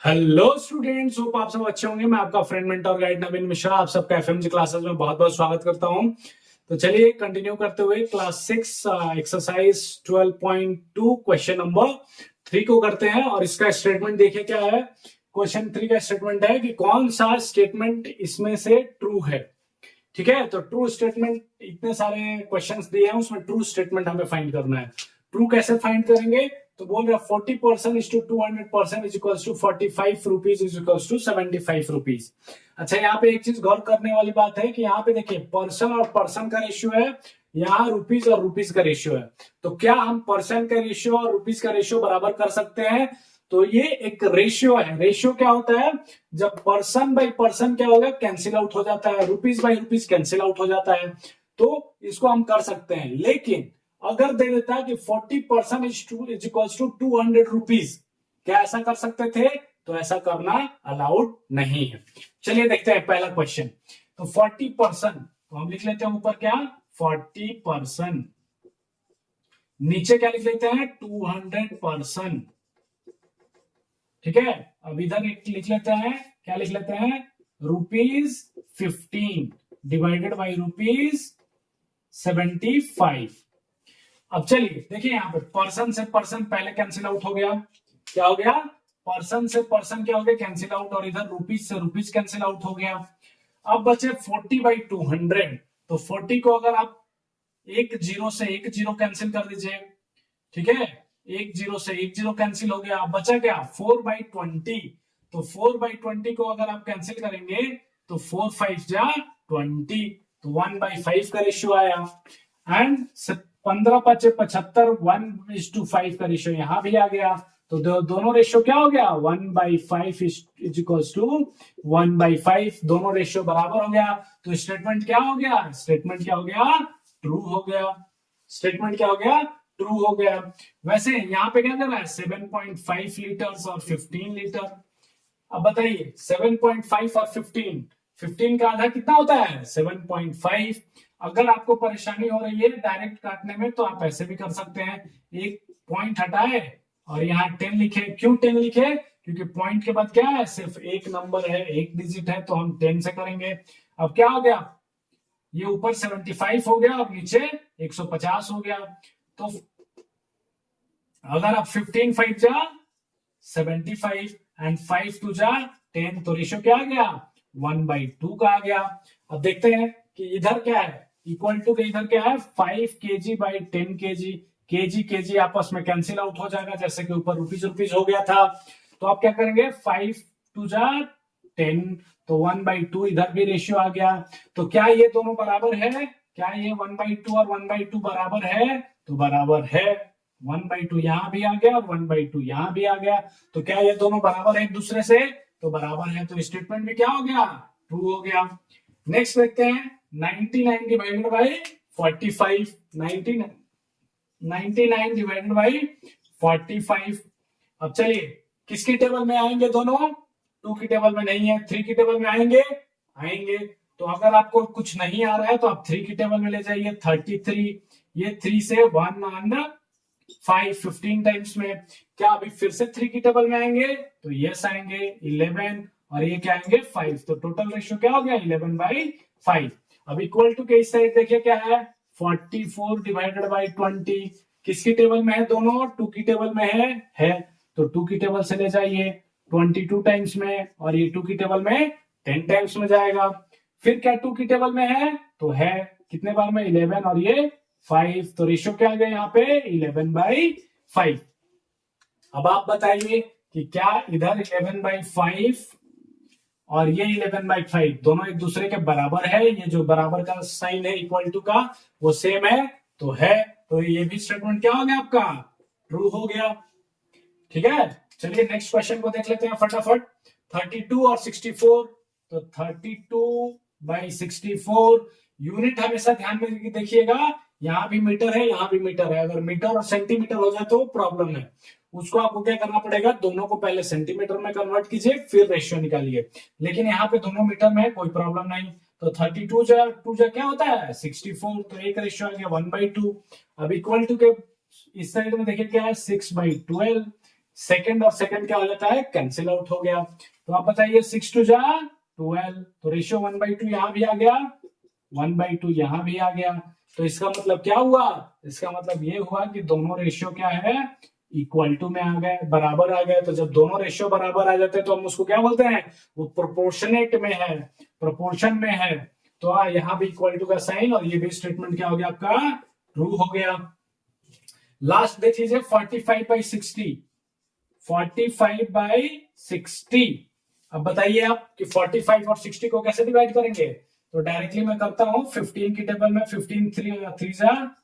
Hello students, hope आप सब अच्छे होंगे। मैं आपका फ्रेंड मेंटर गाइड नवीन मिश्रा आप सबका एफएमजी क्लासेस में बहुत बहुत स्वागत करता हूं। तो चलिए कंटिन्यू करते हुए क्लास 6 एक्सरसाइज 12.2 क्वेश्चन नंबर 3 को करते हैं। और इसका स्टेटमेंट देखिए क्या है। क्वेश्चन 3 का स्टेटमेंट है कि कौन सा स्टेटमेंट इसमें से ट्रू है। ठीक है, तो ट्रू स्टेटमेंट, इतने सारे क्वेश्चंस दिए हैं उसमें ट्रू स्टेटमेंट हमें फाइंड करना है। ट्रू कैसे फाइंड करेंगे, तो बोल रहा 40% is to 200% is equals to 45 rupees is equals to 75 rupees. अच्छा, यहाँ पे एक चीज गौर करने वाली बात है कि यहाँ पे देखिए पर्सन और पर्सन का रेशियो है, यहाँ रुपीज और रुपीज का रेशियो है। तो क्या हम पर्सन का रेशियो और रुपीज का रेशियो बराबर कर सकते हैं? तो ये एक रेशियो है। रेशियो क्या होता है, जब पर्सन बाई पर्सन क्या होगा, कैंसिल आउट हो जाता है, rupees by rupees cancel out हो जाता है। तो इसको हम कर सकते हैं। लेकिन अगर दे देता है कि 40% इज इक्वल्स टू 200 रुपीज, क्या ऐसा कर सकते थे? तो ऐसा करना अलाउड नहीं है। चलिए देखते हैं पहला क्वेश्चन। तो 40%, तो हम लिख लेते हैं ऊपर क्या, 40%, नीचे क्या लिख लेते हैं, 200%। ठीक है, अब इधर लिख लेते हैं, क्या लिख लेते हैं, ₹15 डिवाइडेड बाई ₹75। अब चलिए देखिए यहाँ पे पर्सन से पर्सन पहले कैंसिल आउट हो गया। क्या हो गया, पर्सन से पर्सन क्या हो गया, कैंसिल आउट। और इधर रुपीज से रुपीज कैंसिल आउट हो गया। अब बचे 40/200। तो 40 को अगर आप एक जीरो से एक जीरो कैंसिल कर दीजिए, ठीक है, एक जीरो से एक जीरो कैंसिल हो गया। अब बचा क्या, 4/20। तो 4/20 को अगर आप कैंसिल करेंगे तो 4 5 जा 20, तो 1/5 का रेशियो आया। एंड 15×5 = 1:5 का रेशियो यहां भी आ गया। तो दोनों रेशियो क्या हो गया, 1/5 इज इक्वल्स टू 1/5, दोनों रेशियो बराबर हो गया। तो स्टेटमेंट क्या हो गया, स्टेटमेंट क्या हो गया, ट्रू हो गया। स्टेटमेंट क्या हो गया, ट्रू हो गया। वैसे यहाँ पे क्या कर रहा है, 7.5 लीटर और 15 लीटर। अब बताइए 7.5 और 15 का आधा कितना होता है, 7.5। अगर आपको परेशानी हो रही है डायरेक्ट काटने में तो आप ऐसे भी कर सकते हैं, एक पॉइंट हटाए और यहाँ 10 लिखे। क्यों 10 लिखे, क्योंकि पॉइंट के बाद क्या है, सिर्फ एक नंबर है, एक डिजिट है, तो हम 10 से करेंगे। अब क्या हो गया, ये ऊपर 75 हो गया और नीचे 150 हो गया। तो अगर आप 15 5 जा 75 एंड 5 2 जा 10, तो रेशियो क्या आ गया, 1/2 का आ गया। अब देखते हैं कि इधर क्या है, इक्वल टू के इधर क्या है, 5 kg/10 kg। केजी आपस में कैंसिल आउट हो जाएगा, जैसे कि ऊपर रुपीज रुपीज हो गया था। तो आप क्या करेंगे, 5 2 जा 10, तो 1/2 इधर भी रेशियो आ गया। तो क्या ये दोनों बराबर है, क्या ये 1/2 और 1/2 बराबर है? तो बराबर है। 1/2 यहां भी आ गया और 1/2 यहां भी आ गया। तो क्या ये दोनों बराबर है एक दूसरे से? तो बराबर है। तो स्टेटमेंट भी क्या हो गया, ट्रू हो गया। नेक्स्ट देखते हैं 99 डिवाइडेड बाई 45। 99 divided by 45। अब चलिए किसकी टेबल में आएंगे दोनों, 2 की टेबल में नहीं है, 3 की टेबल में आएंगे, आएंगे। तो अगर आपको कुछ नहीं आ रहा है तो आप 3 की टेबल में ले जाइए, 33। ये 3 से 1 and 5 15 टाइम्स में। क्या अभी फिर से 3 की टेबल में आएंगे, तो यस आएंगे 11, और ये क्या आएंगे 5। तो टोटल रेशियो क्या हो गया, 11/5। अब इक्वल टू के इस साइड देखिए क्या है, 44 डिवाइडेड बाई 20। किसकी टेबल में है दोनों, 2 की टेबल में है। तो 2 की टेबल से ले जाइए 22 टाइम्स में, और ये 2 की टेबल में 10 टाइम्स में जाएगा। फिर क्या 2 की टेबल में है, तो है कितने बार में, 11, और ये 5। तो रेशियो क्या आ गया यहाँ पे, 11/5। अब आप बताइए कि क्या इधर 11/5 और ये 11/5 दोनों एक दूसरे के बराबर है? ये जो बराबर का साइन है इक्वल टू का, वो सेम है, तो है। तो ये भी स्टेटमेंट क्या हो गया आपका, ट्रू हो गया। ठीक है, चलिए नेक्स्ट क्वेश्चन को देख लेते हैं फटाफट। 32 और 64। तो 32/64, यूनिट हमेशा ध्यान में देखिएगा, यहाँ भी मीटर है, यहाँ भी मीटर है। अगर मीटर और सेंटीमीटर हो जाए तो प्रॉब्लम है। उसको आपको क्या करना पड़ेगा, दोनों को पहले सेंटीमीटर में कन्वर्ट कीजिए, फिर रेशियो निकालिए। लेकिन यहाँ पे दोनों मीटर में है, कोई प्रॉब्लम नहीं। तो 32 जा 2 जा क्या होता है, 64। तो एक रेशियो आ गया 1/2। अब इक्वल टू के इस साइड में देखिए क्या है, 6/12। सेकंड और सेकंड क्या हो जाता है, कैंसिल आउट हो गया। तो आप बताइए 6 टू जा 12, तो रेशियो 1/2 यहां भी आ गया, 1/2 यहां भी आ गया। तो इसका मतलब क्या हुआ, इसका मतलब ये हुआ कि दोनों रेशियो क्या है, इक्वल टू में आ गए, बराबर आ गए। तो जब दोनों रेशियो बराबर आ जाते हैं तो हम उसको क्या बोलते हैं, वो प्रोपोर्शनेट में है, प्रोपोर्शन में है। तो यहाँ भी इक्वल टू का साइन, और ये भी स्टेटमेंट क्या हो गया आपका, ट्रू हो गया। लास्ट देख लीजिए 45/60, 45/60। अब बताइए आप कि 45 और 60 को कैसे डिवाइड करेंगे। तो डायरेक्टली मैं करता हूं, 15 की टेबल में 15 3 जा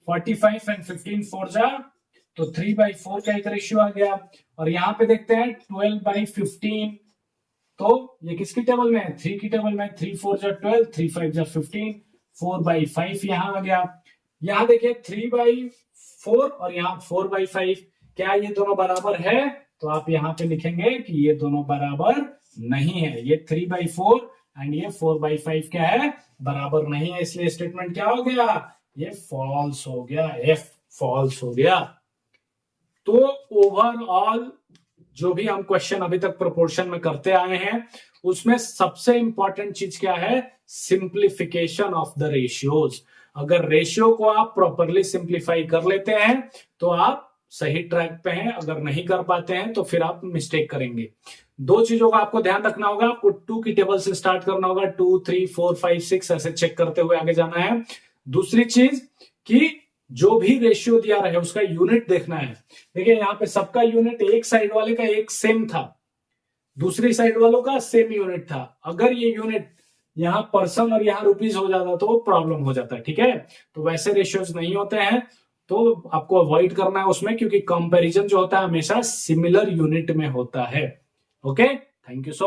45 एंड 15 4 जा, तो 3/4 का एक रेशियो आ गया। और यहां पे देखते हैं 12/15, तो ये किसकी टेबल में है, 3 की टेबल में, 3 4 जा 12, 3 5 जा 15, 4/5 यहां आ गया। यहां देखिए 3/4 और यहाँ 4/5, क्या ये दोनों बराबर है, तो आप यहाँ पे लिखेंगे कि ये दोनों बराबर नहीं है, ये 3/4 एंड ये 4/5 क्या है, बराबर नहीं है, इसलिए स्टेटमेंट क्या हो गया, ये फॉल्स हो गया, एफ फॉल्स हो गया। तो ओवरऑल जो भी हम क्वेश्चन अभी तक प्रोपोर्शन में करते आए हैं, उसमें सबसे इंपॉर्टेंट चीज क्या है, सिंप्लीफिकेशन ऑफ द रेशियोज। अगर रेशियो को आप प्रॉपरली सिंप्लीफाई कर लेते हैं तो आप सही ट्रैक पे हैं, अगर नहीं कर पाते हैं तो फिर आप मिस्टेक करेंगे। दो चीजों का आपको ध्यान रखना होगा, आपको 2 की टेबल से स्टार्ट करना होगा, 2 3 4 5 6 ऐसे चेक करते हुए आगे जाना है। दूसरी चीज कि जो भी रेशियो दिया रहे उसका यूनिट देखना है। देखिए यहाँ पे सबका यूनिट एक साइड वाले का एक सेम था, दूसरी साइड वालों का सेम यूनिट था। अगर ये यूनिट यहाँ पर्सन और यहाँ रुपीज हो जाता तो प्रॉब्लम हो जाता है, ठीक है। तो वैसे रेशियोज नहीं होते हैं, तो आपको अवॉइड करना है उसमें, क्योंकि कंपैरिजन जो होता है हमेशा सिमिलर यूनिट में होता है। Okay, thank you so